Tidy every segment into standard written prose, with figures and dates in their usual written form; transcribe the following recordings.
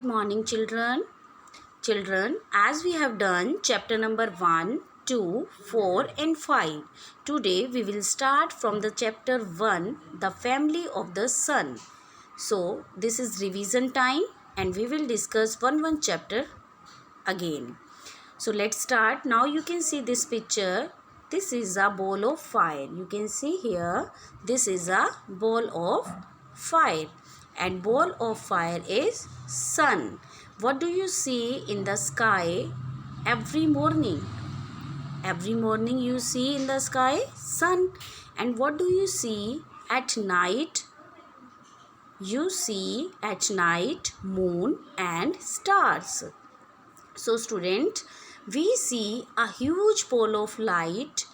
Morning, children. Children, as we have done chapter number 1, 2, 4 and 5. Today we will start from the chapter 1, the family of the sun. So this is revision time and we will discuss one chapter again. So let's start. Now you can see this picture. This is a ball of fire. You can see here, this is a ball of fire. And ball of fire is sun. What do you see in the sky every morning? Every morning you see in the sky sun. And what do you see at night? You see at night moon and stars. So student, we see a huge ball of light.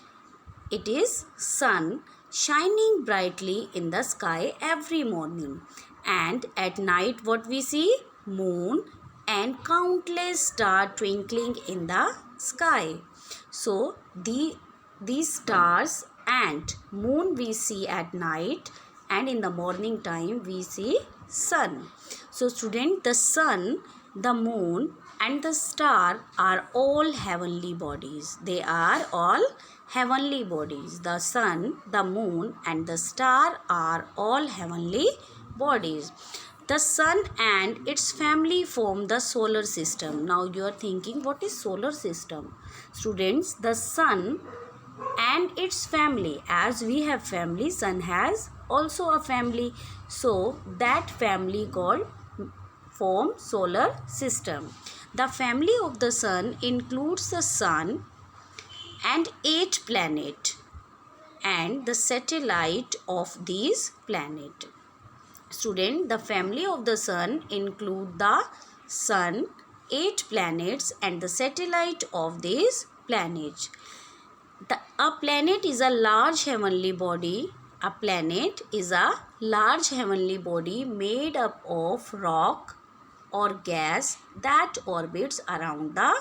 It is sun shining brightly in the sky every morning. And at night what we see? Moon and countless stars twinkling in the sky. So these stars and moon we see at night, and in the morning time we see sun. So student, the sun, the moon and the star are all heavenly bodies. They are all heavenly bodies. The sun, the moon and the star are all heavenly bodies. The sun and its family form the solar system. Now you are thinking, what is solar system? Students, the sun and its family, as we have family, sun has also a family. So that family called form solar system. The family of the sun includes the sun and 8 planets and the satellite of these planets. Student, the family of the sun include the sun, 8 planets and the satellite of these planets. A planet is a large heavenly body. A planet is a large heavenly body made up of rock or gas that orbits around the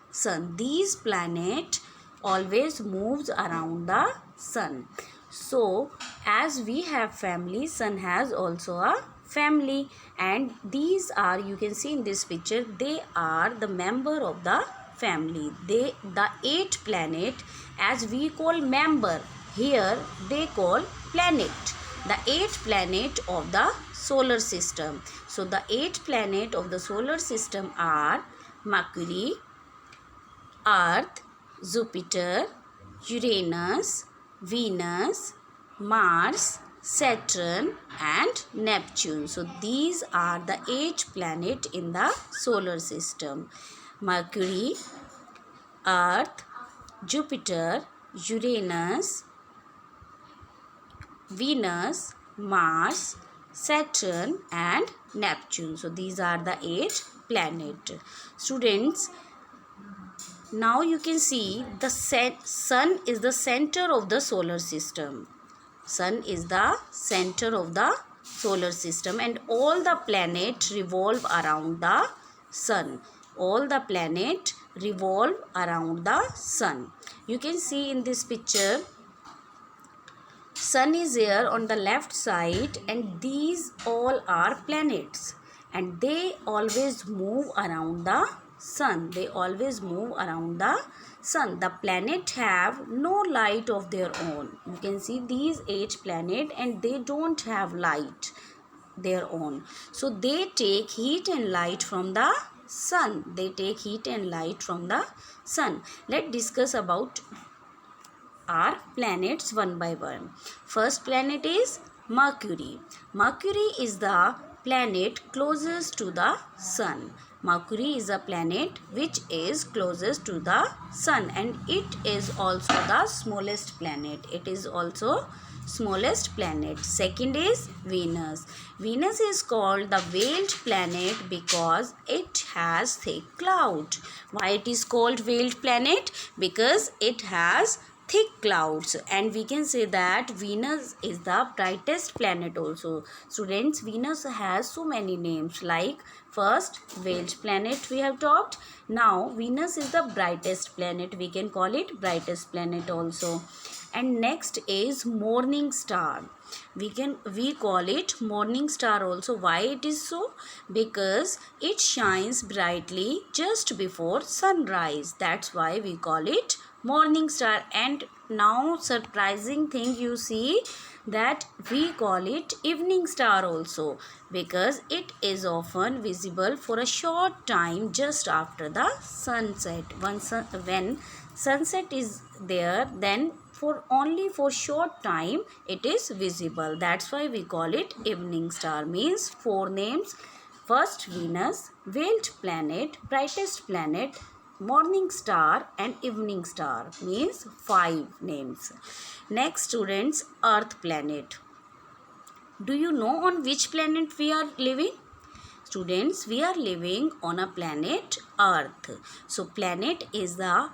sun. These planets always moves around the sun. So as we have family, sun has also a family, and these are, you can see in this picture, they are the member of the family. The 8 planet, as we call member, here they call planet. The 8 planet of the solar system. So the 8 planet of the solar system are Mercury, Earth, Jupiter, Uranus, Venus, Mars, Saturn and Neptune. So these are the 8 planets in the solar system. Mercury, Earth, Jupiter, Uranus, Venus, Mars, Saturn and Neptune. So these are the 8 planets. Students, now you can see the sun is the center of the solar system. Sun is the center of the solar system and all the planets revolve around the sun. All the planets revolve around the sun. You can see in this picture, sun is here on the left side and these all are planets and they always move around the sun. They always move around the sun. The planets have no light of their own. You can see these 8 planets and they don't have light their own. So they take heat and light from the sun. They take heat and light from the sun. Let's discuss about our planets one by one. First planet is Mercury. Mercury is the planet closest to the sun. Mercury is a planet which is closest to the sun and it is also the smallest planet. It is also smallest planet. Second is Venus. Venus is called the veiled planet because it has thick cloud. Why it is called veiled planet? Because it has thick clouds, and we can say that Venus is the brightest planet also. Students, Venus has so many names, like first veiled planet we have talked. Now Venus is the brightest planet. We can call it brightest planet also. And next is morning star. We call it morning star also. Why it is so? Because it shines brightly just before sunrise. That's why we call it morning star. And now surprising thing you see, that we call it evening star also, because it is often visible for a short time just after the sunset. When sunset is there, then for only for short time it is visible. That's why we call it evening star. Means four names: first Venus, veiled planet, brightest planet, morning star, and evening star. Means five names. Next, students, earth planet. Do you know on which planet we are living? Students, we are living on a planet Earth. So planet is the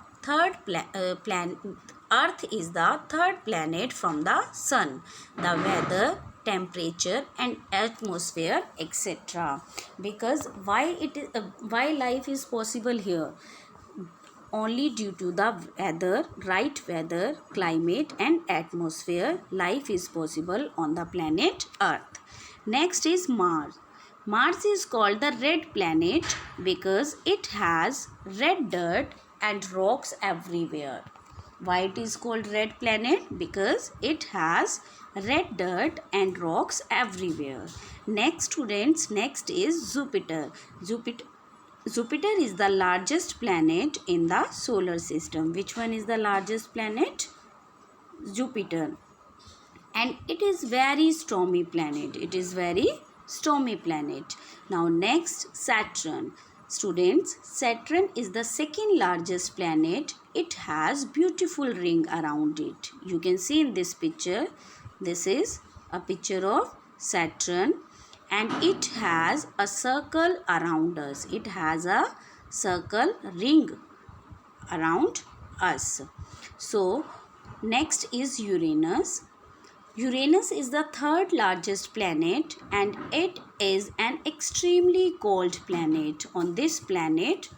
Earth is the third planet from the sun. The weather, temperature, and atmosphere, etc. Because why life is possible here? Only due to the weather, right weather, climate, and atmosphere, life is possible on the planet Earth. Next is Mars. Mars is called the red planet because it has red dirt and rocks everywhere. Why it is called red planet? Because it has red dirt and rocks everywhere. Next, students, next is Jupiter. Jupiter is the largest planet in the solar system. Which one is the largest planet? Jupiter. And it is very stormy planet. It is very stormy planet. Now next, Saturn. Students, Saturn is the second largest planet. It has beautiful ring around it. You can see in this picture. This is a picture of Saturn. And it has a circle around us. It has a circle ring around us. So, next is Uranus. Uranus is the third largest planet and it is an extremely cold planet. On this planet,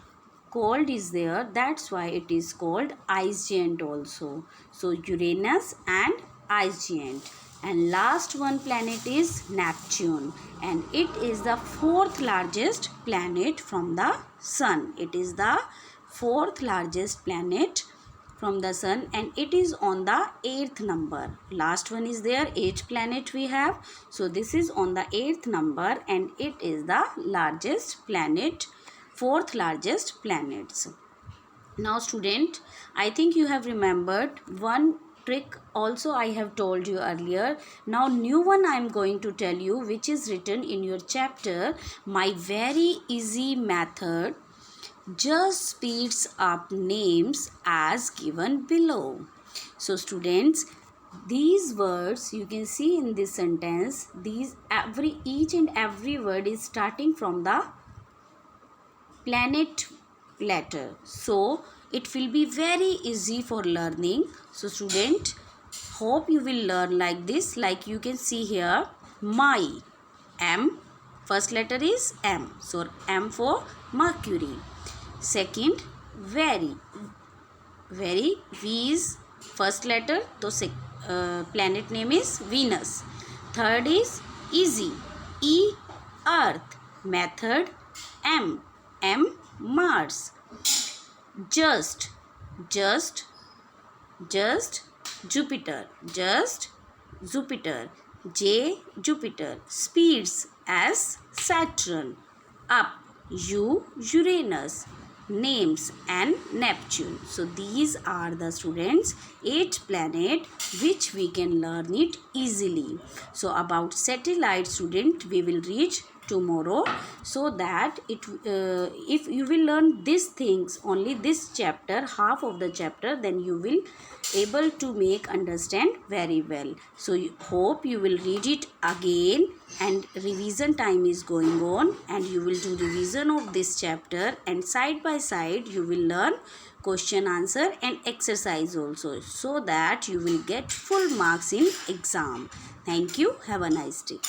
cold is there. That's why it is called ice giant also. So, Uranus and ice giant. And last one planet is Neptune, and it is the fourth largest planet from the sun. It is the fourth largest planet from the sun and it is on the 8th number. Last one is there, 8th planet we have. So this is on the 8th number and it is the largest planet, fourth largest planets. Now student, I think you have remembered one trick also I have told you earlier. Now new one I am going to tell you, which is written in your chapter. My very easy method just speeds up names as given below. So students, these words you can see in this sentence, each and every word is starting from the planet letter. So it will be very easy for learning. So student, hope you will learn like this. Like you can see here, my, M, first letter is M. So M for Mercury. Second, very, V is first letter, so planet name is Venus. Third is easy, E, Earth. Method, M, Mars. Just Jupiter, J, Jupiter. Speeds, S, Saturn. Up, U, Uranus. Names, and Neptune. So these are the students 8 planets which we can learn it easily. So about satellite, student, we will reach tomorrow, so that if you will learn these things, only this chapter, half of the chapter, then you will able to make understand very well. So hope you will read it again, and revision time is going on, and you will do revision of this chapter, and side by side you will learn question answer and exercise also, so that you will get full marks in exam. Thank you. Have a nice day.